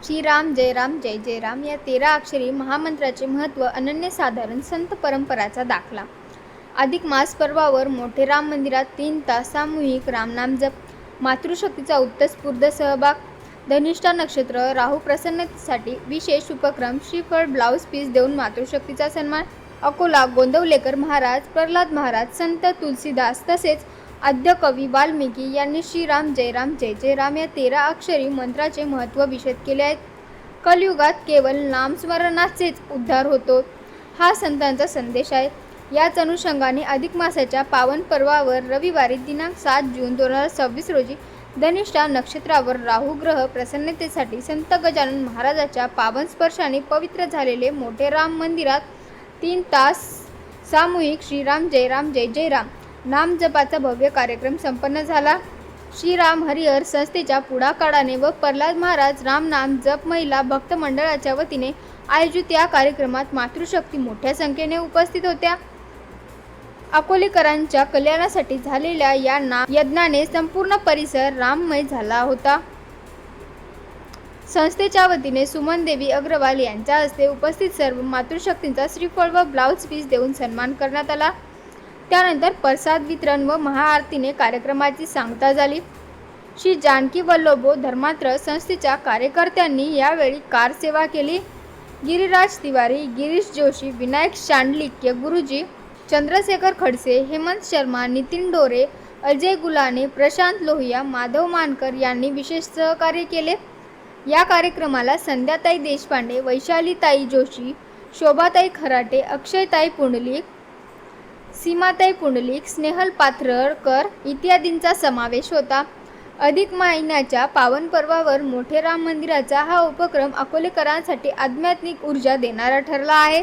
श्रीराम जय राम जय जय राम या 13 अक्षरी महामंत्राचे महत्त्व अनन्यसाधारण संत परंपराचा दाखला। अधिक मास पर्वावर मोठे राम मंदिरात 3 तास सामूहिक रामनाम जप, मातृशक्तीचा उत्स्फूर्त सहभाग, धनिष्ठा नक्षत्र राहू प्रसन्नतेसाठी विशेष उपक्रम, श्रीफळ ब्लाऊज पीस देऊन मातृशक्तीचा सन्मान, अकोला गोंदवलेकर महाराज, प्रल्हाद महाराज, संत तुलसीदास तसेच आद्य कवी वाल्मिकी यांनी श्रीराम जय राम या 13 अक्षरी मंत्राचे महत्त्व विशद केले आहे। कलियुगात केवळ नामस्मरणाचेच उद्धार होतो, हा संतांचा संदेश आहे। याच अनुषंगाने अधिक मासाच्या पावन पर्वावर रविवारी दिनांक 7 जून 2026 रोजी धनिष्ठा नक्षत्रावर राहू ग्रह प्रसन्नतेसाठी संत गजानन महाराजाच्या पावन स्पर्शाने पवित्र झालेले मोठे राम मंदिरात 3 तास सामूहिक श्रीराम जय जय राम नाम जपाचा भव्य कार्यक्रम संपन्न झाला। श्रीराम हरिहर संस्थेच्या पुढाकाराने व प्रल्हाद महाराज रामनाम जप महिला भक्त मंडळाच्या वतीने आयोजित या कार्यक्रमात मातृशक्ती मोठ्या संख्येने उपस्थित होत्या। अकोलेकरांच्या कल्याणासाठी झालेल्या या नाम यज्ञाने संपूर्ण परिसर राममय झाला होता। संस्थेच्या वतीने सुमन देवी अग्रवाल यांच्या हस्ते उपस्थित सर्व मातृशक्तींचा श्रीफळ व ब्लाऊज पीस देऊन सन्मान करण्यात आला। त्यानंतर प्रसाद वितरण व महाआरतीने कार्यक्रमाची सांगता झाली। श्री जानकी वल्लभो धर्मात्र संस्थेच्या कार्यकर्त्यांनी यावेळी कार सेवा केली। गिरिराज तिवारी, गिरीश जोशी, विनायक शांडलिक गुरुजी, चंद्रशेखर खडसे, हेमंत शर्मा, नितीन डोरे, अजय गुलाने, प्रशांत लोहिया, माधव मानकर यांनी विशेष सहकार्य केले। या कार्यक्रमाला संध्याताई देशपांडे, वैशालीताई जोशी, शोभाताई खराटे, अक्षयताई पुंडलिक, सीमाताई पुंडलिक, स्नेहल पाथरकर इत्यादींचा समावेश होता। अधिक महिन्याच्या पावन पर्वावर मोठे राम मंदिराचा हा उपक्रम अकोलेकरांसाठी आध्यात्मिक ऊर्जा देणारा ठरला आहे।